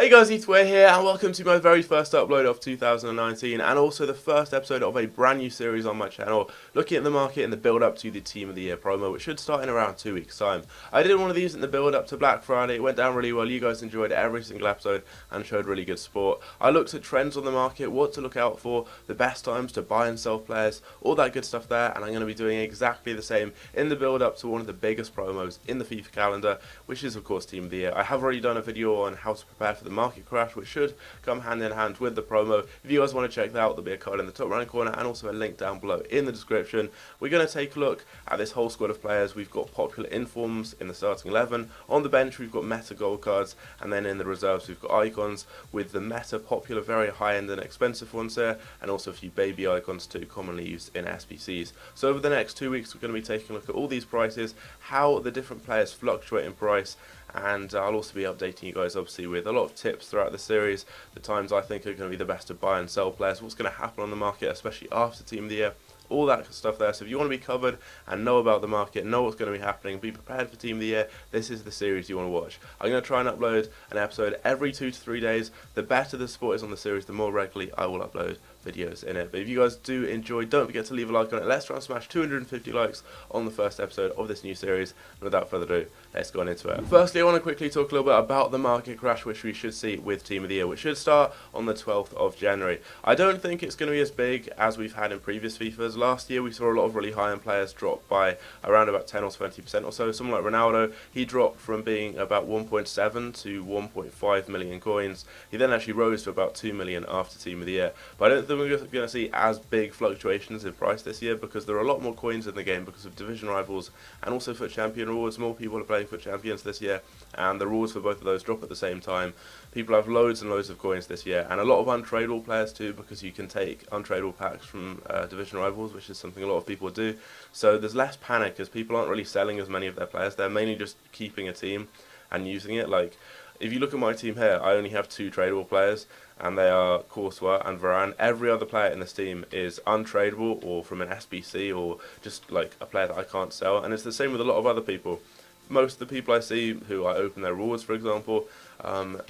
Hey guys, we're here and welcome to my very first upload of 2019 and also the first episode of a brand new series on my channel looking at the market in the build up to the Team of the Year promo, which should start in around 2 weeks time. I did one of these in the build up to Black Friday. It went down really well. You guys enjoyed every single episode and showed really good support. I looked at trends on the market, what to look out for, the best times to buy and sell players, all that good stuff there, and I'm going to be doing exactly the same in the build up to one of the biggest promos in the FIFA calendar, which is of course Team of the Year. I have already done a video on how to prepare for the market crash, which should come hand in hand with the promo. If you guys want to check that out, there'll be a card in the top right corner and also a link down below in the description. We're going to take a look at this whole squad of players. We've got popular informs in the starting 11. On the bench we've got meta gold cards, and then in the reserves we've got icons with the meta popular, very high end and expensive ones here, and also a few baby icons too, commonly used in SBCs. So over the next 2 weeks we're going to be taking a look at all these prices, how the different players fluctuate in price, and I'll also be updating you guys obviously with a lot of tips throughout the series, the times I think are going to be the best to buy and sell players, what's going to happen on the market especially after Team of the Year, all that stuff there. So if you want to be covered and know about the market, know what's going to be happening, be prepared for Team of the Year, this is the series you want to watch. I'm going to try and upload an episode every 2 to 3 days. The better the support is on the series, the more regularly I will upload videos in it. But if you guys do enjoy, don't forget to leave a like on it. Let's try and smash 250 likes on the first episode of this new series. And without further ado, let's go on into it. Firstly, I want to quickly talk a little bit about the market crash which we should see with Team of the Year, which should start on the 12th of January. I don't think it's going to be as big as we've had in previous FIFAs. Last year we saw a lot of really high-end players drop by around about 10 or 20% or so. Someone like Ronaldo, he dropped from being about 1.7 to 1.5 million coins. He then actually rose to about 2 million after Team of the Year. But I don't think we're going to see as big fluctuations in price this year because there are a lot more coins in the game because of division rivals and also FUT Champion rewards. More people are playing FUT Champions this year, and the rewards for both of those drop at the same time. People have loads and loads of coins this year, and a lot of untradeable players too, because you can take untradeable packs from division rivals, which is something a lot of people do. So there's less panic as people aren't really selling as many of their players. They're mainly just keeping a team and using it. Like, if you look at my team here, I only have 2 tradable players, and they are Courtois and Varane. Every other player in this team is untradeable or from an SBC or just like a player that I can't sell, and it's the same with a lot of other people. Most of the people I see who I open their rewards, for example,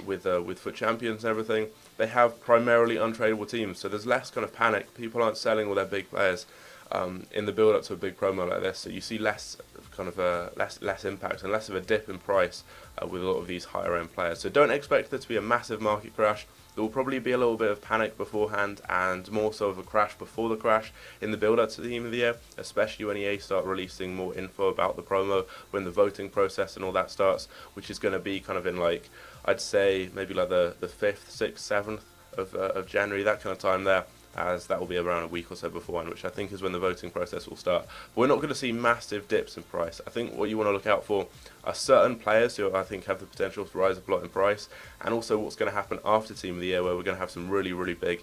with FUT Champions and everything, they have primarily untradeable teams, so there's less kind of panic. People aren't selling all their big players in the build up to a big promo like this, so you see less kind of less impact and less of a dip in price with a lot of these higher end players. So don't expect there to be a massive market crash. There will probably be a little bit of panic beforehand and more so of a crash before the crash in the build up to the Team of the Year, especially when EA start releasing more info about the promo, when the voting process and all that starts, which is going to be kind of in, like, I'd say maybe like the 5th, 6th, 7th of January, that kind of time there, as that will be around a week or so beforehand, which I think is when the voting process will start. But we're not going to see massive dips in price. I think what you want to look out for are certain players who I think have the potential to rise a lot in price, and also what's going to happen after Team of the Year, where we're going to have some really, really big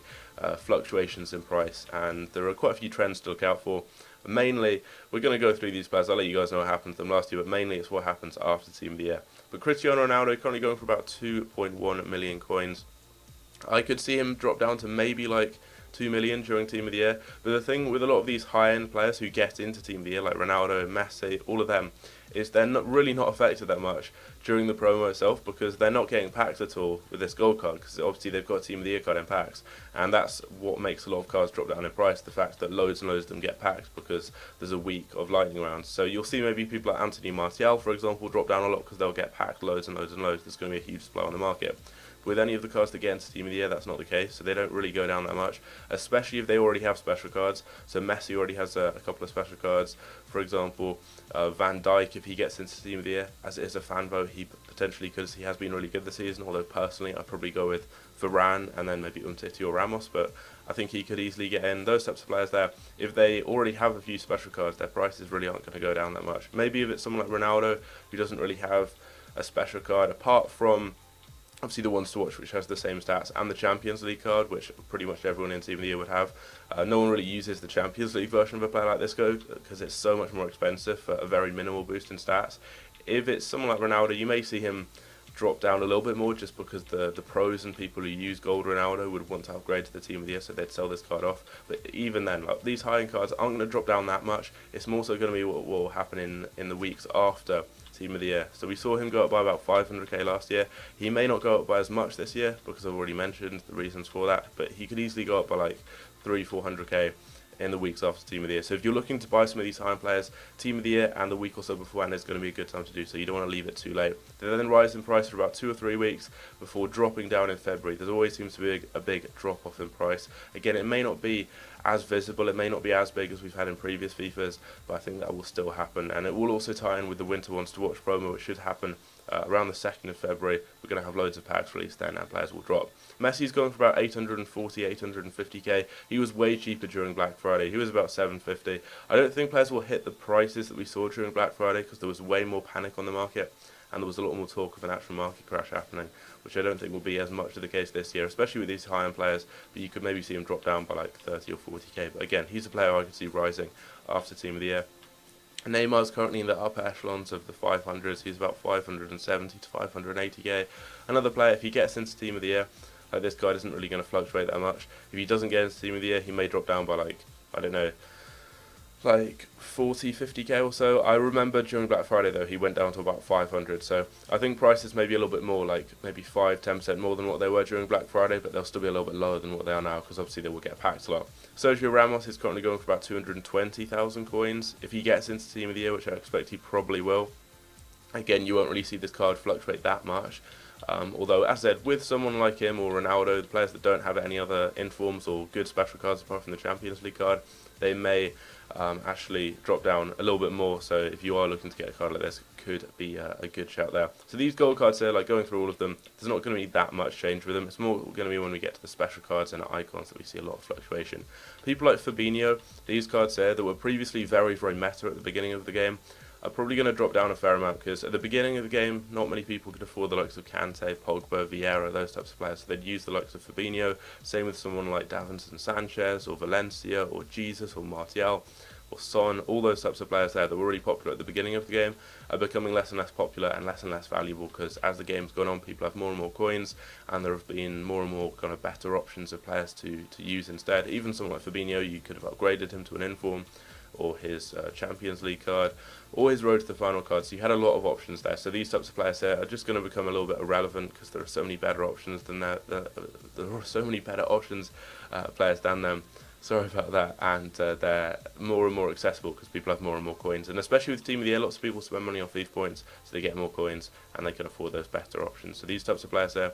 fluctuations in price, and there are quite a few trends to look out for. Mainly, we're going to go through these players. I'll let you guys know what happened to them last year, but mainly it's what happens after Team of the Year. But Cristiano Ronaldo currently going for about 2.1 million coins. I could see him drop down to maybe like 2 million during Team of the Year, but the thing with a lot of these high-end players who get into Team of the Year, like Ronaldo, Messi, all of them, is they're really not affected that much during the promo itself because they're not getting packs at all with this gold card, because obviously they've got a Team of the Year card in packs, and that's what makes a lot of cards drop down in price, the fact that loads and loads of them get packs because there's a week of lightning rounds. So you'll see maybe people like Anthony Martial, for example, drop down a lot because they'll get packed loads and loads and loads. There's going to be a huge supply on the market. With any of the cards that get into Team of the Year, that's not the case, so they don't really go down that much, especially if they already have special cards. So Messi already has a couple of special cards. For example, Van Dijk, if he gets into Team of the Year, as it is a fan vote, he potentially could, he has been really good this season, although personally I'd probably go with Varane and then maybe Umtiti or Ramos, but I think he could easily get in. Those types of players there, if they already have a few special cards, their prices really aren't going to go down that much. Maybe if it's someone like Ronaldo, who doesn't really have a special card, apart from obviously the ones to watch, which has the same stats, and the Champions League card, which pretty much everyone in Team of the Year would have. No one really uses the Champions League version of a player like this because it's so much more expensive for a very minimal boost in stats. If it's someone like Ronaldo, you may see him drop down a little bit more just because the pros and people who use gold Ronaldo would want to upgrade to the Team of the Year, so they'd sell this card off. But even then, like, these high-end cards aren't going to drop down that much. It's more so going to be what will happen in the weeks after Team of the Year. So we saw him go up by about 500k last year. He may not go up by as much this year because I've already mentioned the reasons for that, but he could easily go up by like 300-400k in the weeks after Team of the Year. So if you're looking to buy some of these high-end players, Team of the Year and the week or so beforehand is going to be a good time to do so. You don't want to leave it too late. They then rise in price for about 2 or 3 weeks before dropping down in February. There always seems to be a big drop-off in price. Again, it may not be as visible, it may not be as big as we've had in previous FIFAs, but I think that will still happen. And it will also tie in with the Winter Ones to Watch promo, which should happen around the 2nd of February. We're going to have loads of packs released then and players will drop. Messi's going for about 850k. He was way cheaper during Black Friday. He was about 750. I don't think players will hit the prices that we saw during Black Friday because there was way more panic on the market and there was a lot more talk of an actual market crash happening, which I don't think will be as much of the case this year, especially with these high-end players, but you could maybe see him drop down by like 30 or 40k. But again, he's a player I could see rising after Team of the Year. Neymar's currently in the upper echelons of the 500s. He's about 570 to 580k. Another player, if he gets into Team of the Year, this guy isn't really going to fluctuate that much. If he doesn't get into Team of the Year, he may drop down by like, I don't know, like 40, 50k or so. I remember during Black Friday though, he went down to about 500. So I think prices may be a little bit more, like maybe 5-10% more than what they were during Black Friday, but they'll still be a little bit lower than what they are now because obviously they will get packed a lot. Sergio Ramos is currently going for about 220,000 coins. If he gets into Team of the Year, which I expect he probably will, again, you won't really see this card fluctuate that much. Although, as I said, with someone like him or Ronaldo, the players that don't have any other informs or good special cards apart from the Champions League card, they may actually drop down a little bit more. So if you are looking to get a card like this, could be a good shout there. So these gold cards here, like going through all of them, there's not going to be that much change with them. It's more going to be when we get to the special cards and icons that we see a lot of fluctuation. People like Fabinho, these cards here that were previously very, very meta at the beginning of the game, are probably going to drop down a fair amount because at the beginning of the game, not many people could afford the likes of Kante, Pogba, Vieira, those types of players. So they'd use the likes of Fabinho. Same with someone like Davinson Sanchez or Valencia or Jesus or Martial or Son. All those types of players there that were really popular at the beginning of the game are becoming less and less popular and less valuable because as the game's gone on, people have more and more coins and there have been more and more kind of better options of players to use instead. Even someone like Fabinho, you could have upgraded him to an inform or his Champions League card, or his Road to the Final card, so you had a lot of options there. So these types of players here are just going to become a little bit irrelevant because there are so many better options than there are so many better options players than them. Sorry about that, and they're more and more accessible because people have more and more coins, and especially with Team of the Year, lots of people spend money on FIFA points, so they get more coins and they can afford those better options. So these types of players there,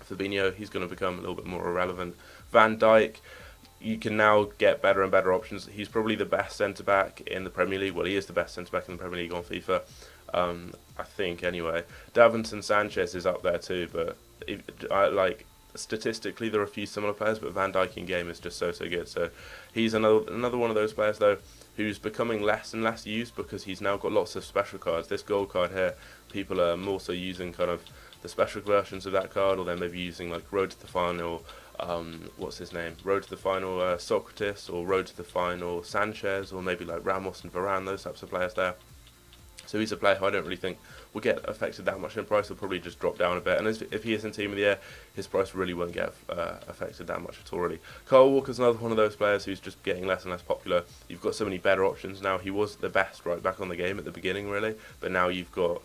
Fabinho, he's going to become a little bit more irrelevant. Van Dijk, you can now get better and better options. He's probably the best centre-back in the Premier League. Well, he is the best centre-back in the Premier League on FIFA, I think, anyway. Davinson Sanchez is up there too, but statistically there are a few similar players, but Van Dijk in game is just so good. So he's another one of those players, though, who's becoming less and less used because he's now got lots of special cards. This gold card here, people are more so using kind of the special versions of that card, or they're maybe using like Road to the Final, what's his name? Road to the Final Socrates, or Road to the Final Sanchez, or maybe like Ramos and Varane, those types of players there. So he's a player who I don't really think will get affected that much in price. He'll probably just drop down a bit. And if he is in Team of the Year, his price really won't get affected that much at all, really. Kyle Walker's another one of those players who's just getting less and less popular. You've got so many better options now. He was the best right back on the game at the beginning, really. But now you've got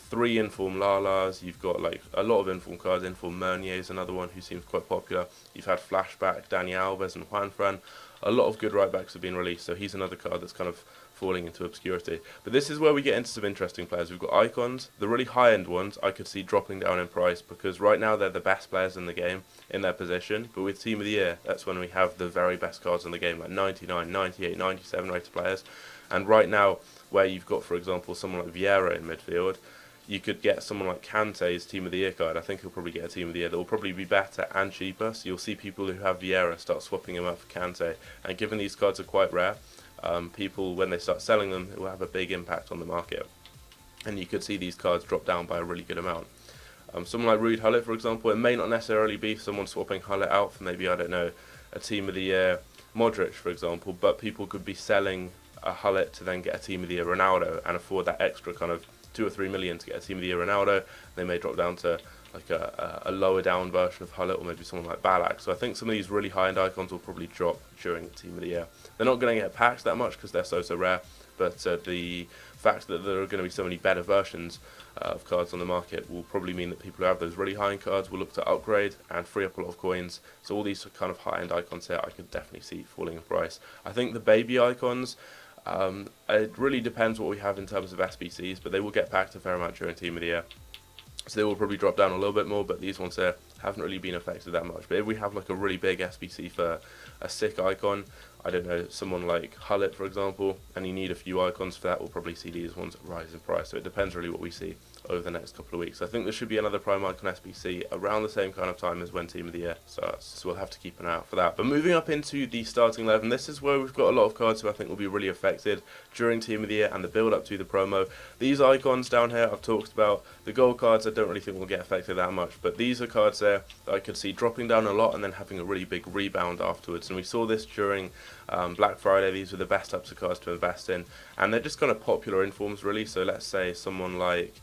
3 inform Lalas, you've got like a lot of inform cards. Inform Meunier is another one who seems quite popular. You've had Flashback, Dani Alves and Juanfran. A lot of good right backs have been released, so he's another card that's kind of falling into obscurity. But this is where we get into some interesting players. We've got icons. The really high-end ones I could see dropping down in price because right now they're the best players in the game in their position. But with Team of the Year, that's when we have the very best cards in the game, like 99, 98, 97 rated players. And right now, where you've got, for example, someone like Vieira in midfield, you could get someone like Kante's Team of the Year card. I think he'll probably get a Team of the Year that will probably be better and cheaper. So you'll see people who have Vieira start swapping him out for Kante. And given these cards are quite rare, people, when they start selling them, it will have a big impact on the market. And you could see these cards drop down by a really good amount. Someone like Ruud Gullit, for example, it may not necessarily be someone swapping Gullit out for maybe, I don't know, a Team of the Year Modric, for example, but people could be selling a Gullit to then get a Team of the Year Ronaldo and afford that extra kind of 2 or 3 million to get a Team of the Year Ronaldo. They may drop down to like a lower down version of Gullit, or maybe someone like Ballack. So I think some of these really high-end icons will probably drop during the Team of the Year. They're not going to get packs that much because they're so rare, but the fact that there are going to be so many better versions of cards on the market will probably mean that people who have those really high-end cards will look to upgrade and free up a lot of coins. So all these kind of high-end icons here I could definitely see falling in price. I think the baby icons, it really depends what we have in terms of SBCs, but they will get packed a fair amount during Team of the Year. So they will probably drop down a little bit more, but these ones here haven't really been affected that much. But if we have like a really big SBC for a sick icon, I don't know, someone like Hullet for example, and you need a few icons for that, we'll probably see these ones rise in price. So it depends really what we see over the next couple of weeks. I think there should be another Prime Icon SBC around the same kind of time as when Team of the Year, so we'll have to keep an eye out for that. But moving up into the starting 11, this is where we've got a lot of cards who I think will be really affected during Team of the Year and the build up to the promo. These icons down here I've talked about. The gold cards I don't really think will get affected that much, but these are cards there that I could see dropping down a lot and then having a really big rebound afterwards. And we saw this during Black Friday. These were the best types of cards to invest in, and they're just kind of popular informs really. So let's say someone like,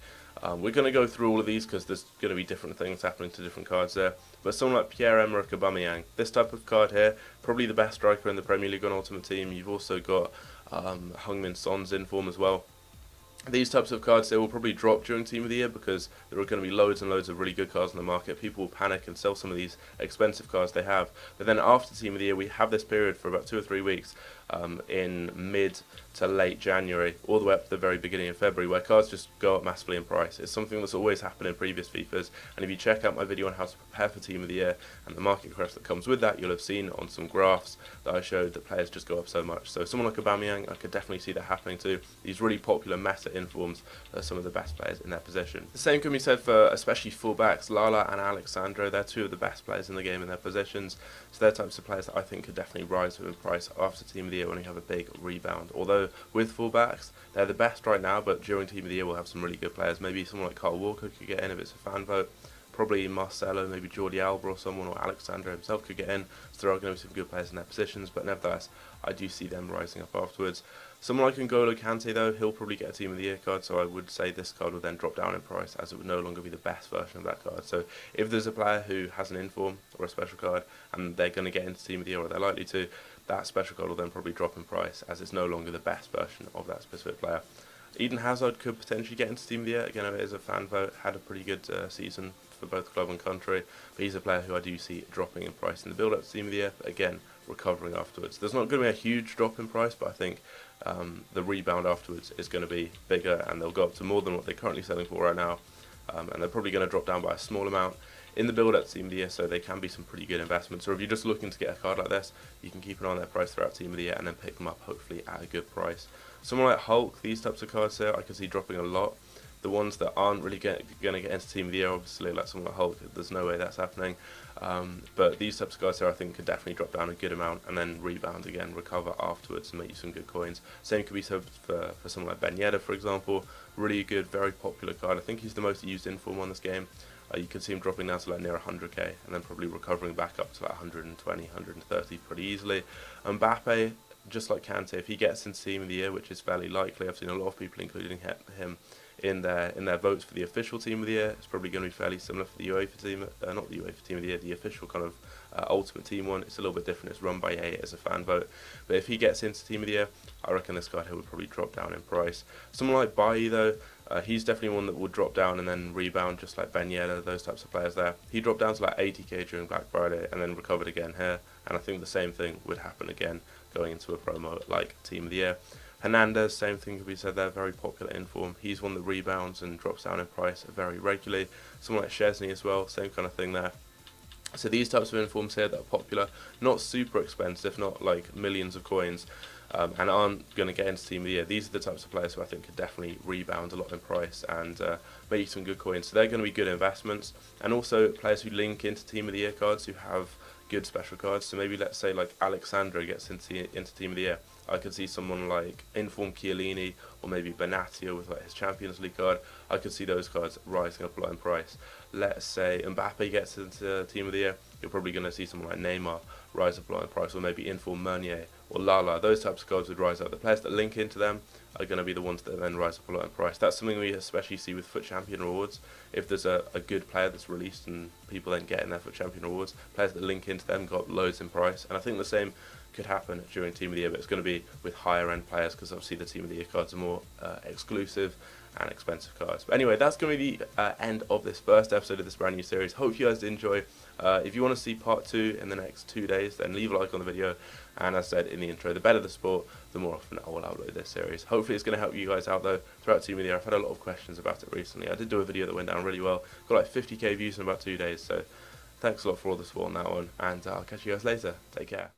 we're going to go through all of these because there's going to be different things happening to different cards there, but someone like Pierre-Emerick Aubameyang, this type of card here, probably the best striker in the Premier League on Ultimate Team. You've also got Heung-min Son's inform as well. These types of cards, they will probably drop during Team of the Year because there are going to be loads and loads of really good cards in the market. People will panic and sell some of these expensive cards they have. But then after Team of the Year, we have this period for about 2 or 3 weeks in mid to late January, all the way up to the very beginning of February, where cards just go up massively in price. It's something that's always happened in previous FIFAs, and if you check out my video on how to prepare for Team of the Year and the market crash that comes with that, you'll have seen on some graphs that I showed that players just go up so much. So someone like Aubameyang, I could definitely see that happening too. These really popular meta informs are some of the best players in their position. The same can be said for especially fullbacks. Lala and Alexandro, they're two of the best players in the game in their positions, so they're types of players that I think could definitely rise in price after Team of the Year when we have a big rebound. Although with fullbacks, they're the best right now, but during Team of the Year we'll have some really good players. Maybe someone like Kyle Walker could get in if it's a fan vote. Probably Marcelo, maybe Jordi Alba or someone, or Alexandro himself could get in. So there are going to be some good players in their positions, but nevertheless, I do see them rising up afterwards. Someone like N'Golo Kante though, he'll probably get a Team of the Year card, so I would say this card will then drop down in price as it would no longer be the best version of that card. So if there's a player who has an inform or a special card and they're going to get into Team of the Year, or they're likely to, that special card will then probably drop in price as it's no longer the best version of that specific player. Eden Hazard could potentially get into Team of the Year. Again, it is a fan vote, had a pretty good season for both club and country, but he's a player who I do see dropping in price in the build-up to Team of the Year, but again, recovering afterwards. There's not going to be a huge drop in price, but I think the rebound afterwards is going to be bigger, and they'll go up to more than what they're currently selling for right now, and they're probably going to drop down by a small amount in the build-up to Team of the Year, so they can be some pretty good investments. Or if you're just looking to get a card like this, you can keep an eye on their price throughout Team of the Year and then pick them up hopefully at a good price. Someone like Hulk, these types of cards here, I can see dropping a lot. The ones that aren't really going to get into Team of the Year, obviously, like someone like Hulk, there's no way that's happening. But these types of cards here, I think, could definitely drop down a good amount and then rebound again, recover afterwards, and make you some good coins. Same could be said for someone like Ben Yedder, for example. Really good, very popular card. I think he's the most used inform on this game. You can see him dropping down to like near 100k and then probably recovering back up to like 120, 130 pretty easily. Mbappe, just like Kante, if he gets into Team of the Year, which is fairly likely, I've seen a lot of people including him in their votes for the official Team of the Year. It's probably going to be fairly similar for the UEFA team, not the UEFA Team of the Year, the official kind of Ultimate Team one. It's a little bit different. It's run by EA as a fan vote. But if he gets into Team of the Year, I reckon this card here would probably drop down in price. Someone like Bailly though, he's definitely one that will drop down and then rebound, just like Ben Yedder, those types of players there. He dropped down to like 80k during Black Friday and then recovered again here. And I think the same thing would happen again going into a promo like Team of the Year. Hernandez, same thing could be said there, very popular inform. He's one that rebounds and drops down in price very regularly. Someone like Szczesny as well, same kind of thing there. So these types of informs here that are popular, not super expensive, not like millions of coins, and aren't going to get into Team of the Year. These are the types of players who I think could definitely rebound a lot in price and make some good coins. So they're going to be good investments, and also players who link into Team of the Year cards who have good special cards. So maybe let's say like Alexandro gets into Team of the Year. I could see someone like Inform Chiellini or maybe Benatia with like his Champions League card. I could see those cards rising up a lot in price. Let's say Mbappe gets into Team of the Year. You're probably going to see someone like Neymar rise up a lot in price, or maybe Inform Meunier or Lala. Those types of cards would rise up. The players that link into them are going to be the ones that then rise up a lot in price. That's something we especially see with FUT Champion rewards. If there's a good player that's released and people then get in their FUT Champion rewards, players that link into them got loads in price. And I think the same could happen during Team of the Year, but it's going to be with higher end players because obviously the Team of the Year cards are more exclusive and expensive cards. But anyway, that's going to be the end of this first episode of this brand new series. Hope you guys did enjoy. If you want to see part 2 in the next 2 days, then leave a like on the video. And as I said in the intro, the better the sport, the more often I will upload this series. Hopefully it's going to help you guys out though throughout Team of the Year. I've had a lot of questions about it recently. I did do a video that went down really well. Got like 50k views in about 2 days, so thanks a lot for all the support on that one. And I'll catch you guys later. Take care.